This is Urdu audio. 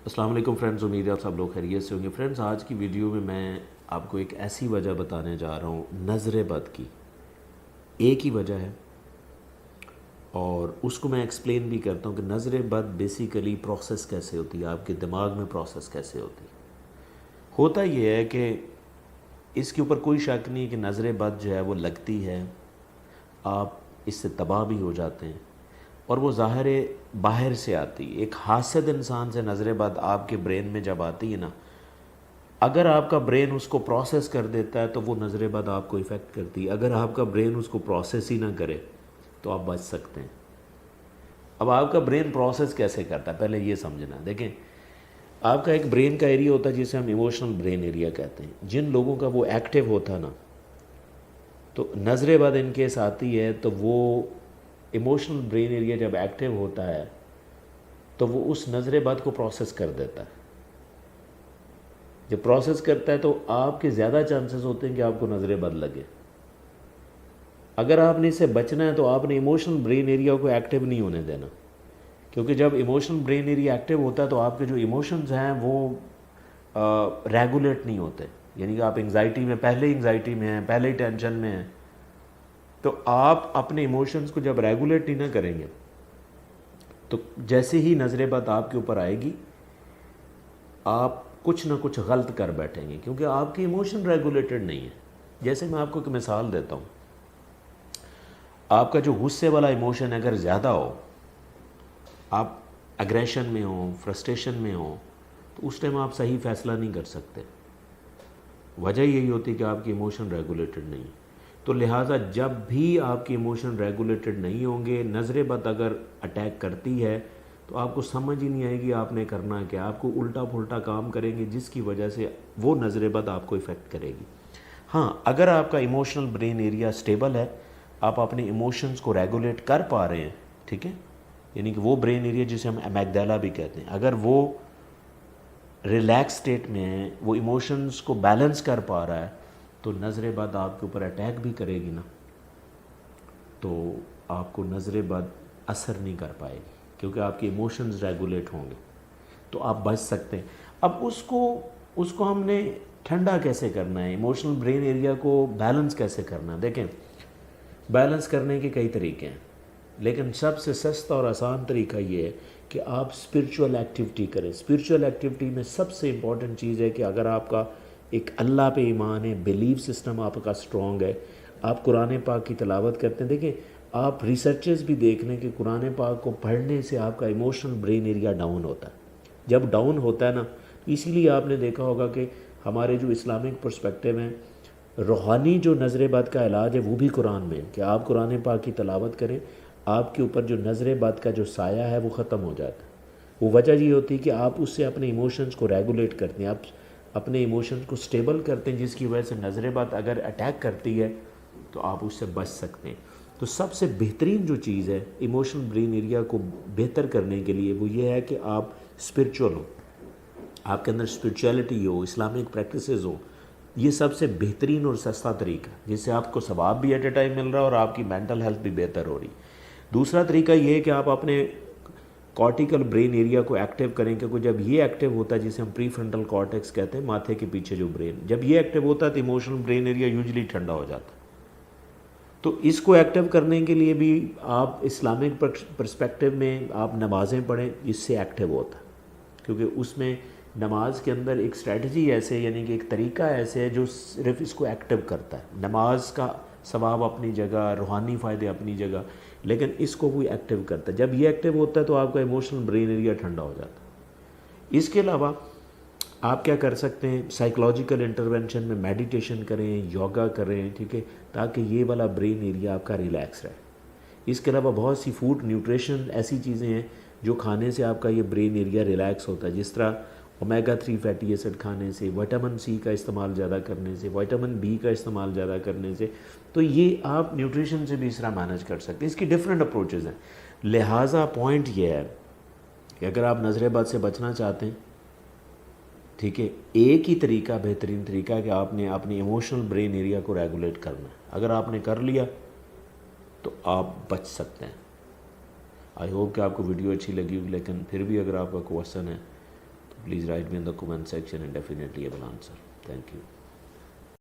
السلام علیکم فرینڈز، امید ہے آپ سب لوگ خیریت سے ہوں گے۔ فرینڈز، آج کی ویڈیو میں آپ کو ایک ایسی وجہ بتانے جا رہا ہوں نظر بد کی۔ ایک ہی وجہ ہے اور اس کو میں ایکسپلین بھی کرتا ہوں کہ نظر بد بیسیکلی پروسیس کیسے ہوتی ہے، آپ کے دماغ میں پروسیس کیسے ہوتی ہے۔ ہوتا یہ ہے کہ اس کے اوپر کوئی شک نہیں کہ نظر بد جو ہے وہ لگتی ہے، آپ اس سے تباہ بھی ہو جاتے ہیں، اور وہ ظاہر باہر سے آتی ہے۔ ایک حاسد انسان سے نظر بد آپ کے برین میں جب آتی ہے نا، اگر آپ کا برین اس کو پروسیس کر دیتا ہے تو وہ نظر بد آپ کو ایفیکٹ کرتی ہے۔ اگر آپ کا برین اس کو پروسیس ہی نہ کرے تو آپ بچ سکتے ہیں۔ اب آپ کا برین پروسیس کیسے کرتا ہے پہلے یہ سمجھنا۔ دیکھیں، آپ کا ایک برین کا ایریا ہوتا ہے جسے ہم ایموشنل برین ایریا کہتے ہیں۔ جن لوگوں کا وہ ایکٹیو ہوتا نا، تو نظر بد ان کیس آتی ہے تو وہ ایموشنل برین ایریا جب ایکٹیو ہوتا ہے تو وہ اس نظر بد کو پروسیس کر دیتا ہے۔ جب پروسیس کرتا ہے تو آپ کے زیادہ چانسز ہوتے ہیں کہ آپ کو نظر بد لگے۔ اگر آپ نے اس سے بچنا ہے تو آپ نے ایموشنل برین ایریا کو ایکٹیو نہیں ہونے دینا، کیونکہ جب ایموشنل برین ایریا ایکٹیو ہوتا ہے تو آپ کے جو ایموشنز ہیں وہ ریگولیٹ نہیں ہوتے۔ یعنی کہ آپ انگزائٹی میں، پہلے انگزائٹی میں ہیں، پہلے ہی ٹینشن میں ہیں، تو آپ اپنے ایموشنز کو جب ریگولیٹ نہیں نہ کریں گے تو جیسے ہی نظر بد آپ کے اوپر آئے گی، آپ کچھ نہ کچھ غلط کر بیٹھیں گے، کیونکہ آپ کے ایموشن ریگولیٹڈ نہیں ہیں۔ جیسے میں آپ کو ایک مثال دیتا ہوں، آپ کا جو غصے والا ایموشن اگر زیادہ ہو، آپ اگریشن میں ہوں، فرسٹریشن میں ہوں، تو اس ٹائم آپ صحیح فیصلہ نہیں کر سکتے۔ وجہ یہی ہوتی ہے کہ آپ کی ایموشن ریگولیٹڈ نہیں ہے۔ تو لہٰذا جب بھی آپ کی ایموشن ریگولیٹڈ نہیں ہوں گے، نظر بد اگر اٹیک کرتی ہے تو آپ کو سمجھ ہی نہیں آئے گی آپ نے کرنا کیا، آپ کو الٹا پھلٹا کام کریں گے، جس کی وجہ سے وہ نظر بد آپ کو افیکٹ کرے گی۔ ہاں، اگر آپ کا ایموشنل برین ایریا سٹیبل ہے، آپ اپنے ایموشنز کو ریگولیٹ کر پا رہے ہیں، ٹھیک ہے، یعنی کہ وہ برین ایریا جسے ہم امیگڈالا بھی کہتے ہیں، اگر وہ ریلیکس سٹیٹ میں ہے، وہ ایموشنز کو بیلنس کر پا رہا ہے، تو نظر بد آپ کے اوپر اٹیک بھی کرے گی نا، تو آپ کو نظر بد اثر نہیں کر پائے گی، کیونکہ آپ کے ایموشنز ریگولیٹ ہوں گے، تو آپ بچ سکتے ہیں۔ اب اس کو ہم نے ٹھنڈا کیسے کرنا ہے، ایموشنل برین ایریا کو بیلنس کیسے کرنا ہے۔ دیکھیں، بیلنس کرنے کے کئی طریقے ہیں، لیکن سب سے سستا اور آسان طریقہ یہ ہے کہ آپ اسپرچول ایکٹیویٹی کریں۔ اسپرچول ایکٹیویٹی میں سب سے امپورٹنٹ چیز ہے کہ اگر آپ کا ایک اللہ پہ ایمان ہے، بیلیف سسٹم آپ کا اسٹرانگ ہے، آپ قرآن پاک کی تلاوت کرتے ہیں۔ دیکھیں، آپ ریسرچز بھی دیکھ لیں کہ قرآن پاک کو پڑھنے سے آپ کا ایموشنل برین ایریا ڈاؤن ہوتا ہے۔ جب ڈاؤن ہوتا ہے نا، اسی لیے آپ نے دیکھا ہوگا کہ ہمارے جو اسلامک پرسپیکٹیو ہیں، روحانی جو نظر بد کا علاج ہے وہ بھی قرآن میں ہے کہ آپ قرآن پاک کی تلاوت کریں، آپ کے اوپر جو نظر بد کا جو سایہ ہے وہ ختم ہو جاتا ہے۔ وہ وجہ یہ ہوتی ہے کہ آپ اس سے اپنے ایموشنز کو ریگولیٹ کرتے ہیں، آپ اپنے ایموشنز کو سٹیبل کرتے ہیں، جس کی وجہ سے نظر بد اگر اٹیک کرتی ہے تو آپ اس سے بچ سکتے ہیں۔ تو سب سے بہترین جو چیز ہے ایموشنل برین ایریا کو بہتر کرنے کے لیے وہ یہ ہے کہ آپ اسپرچول ہو، آپ کے اندر اسپرچولیٹی ہو، اسلامک پریکٹسز ہو۔ یہ سب سے بہترین اور سستا طریقہ جس سے آپ کو ثواب بھی ایٹ اے ٹائم مل رہا ہے اور آپ کی مینٹل ہیلتھ بھی بہتر ہو رہی۔ دوسرا طریقہ یہ ہے کہ آپ اپنے کارٹیکل برین ایریا کو ایکٹیو کریں، کیونکہ جب یہ ایکٹیو ہوتا ہے، جسے ہم پری فرنٹل کارٹیکس کہتے ہیں، ماتھے کے پیچھے جو برین، جب یہ ایکٹیو ہوتا ہے تو ایموشنل برین ایریا یوزلی ٹھنڈا ہو جاتا ہے۔ تو اس کو ایکٹیو کرنے کے لیے بھی آپ اسلامک پرسپیکٹیو میں آپ نمازیں پڑھیں، اس سے ایکٹیو ہوتا ہے، کیونکہ اس میں نماز کے اندر ایک اسٹریٹجی ایسے، یعنی کہ ایک طریقہ ایسے ہے جو صرف اس کو ایکٹیو کرتا ہے۔ نماز کا ثواب اپنی جگہ، روحانی فائدے اپنی جگہ، لیکن اس کو کوئی ایکٹیو کرتا ہے۔ جب یہ ایکٹیو ہوتا ہے تو آپ کا ایموشنل برین ایریا ٹھنڈا ہو جاتا ہے۔ اس کے علاوہ آپ کیا کر سکتے ہیں، سائیکولوجیکل انٹرونشن میں میڈیٹیشن کریں، یوگا کریں، ٹھیک ہے، تاکہ یہ والا برین ایریا آپ کا ریلیکس رہے۔ اس کے علاوہ بہت سی فوڈ نیوٹریشن ایسی چیزیں ہیں جو کھانے سے آپ کا یہ برین ایریا ریلیکس ہوتا ہے، جس طرح اومیگا 3 فیٹی ایسڈ کھانے سے، وٹامن سی کا استعمال زیادہ کرنے سے، وٹامن بی کا استعمال زیادہ کرنے سے، تو یہ آپ نیوٹریشن سے بھی اس طرح مینج کر سکتے ہیں۔ اس کی ڈفرینٹ اپروچز ہیں۔ لہٰذا پوائنٹ یہ ہے کہ اگر آپ نظر بد سے بچنا چاہتے ہیں، ٹھیک ہے، ایک ہی طریقہ، بہترین طریقہ ہے کہ آپ نے اپنی ایموشنل برین ایریا کو ریگولیٹ کرنا ہے۔ اگر آپ نے کر لیا تو آپ بچ سکتے ہیں۔ آئی ہوپ کہ آپ کو ویڈیو اچھی لگی ہوگی، لیکن پھر بھی اگر آپ کا کویشچن ہے تو please write me in the comment section and definitely I will answer. Thank you.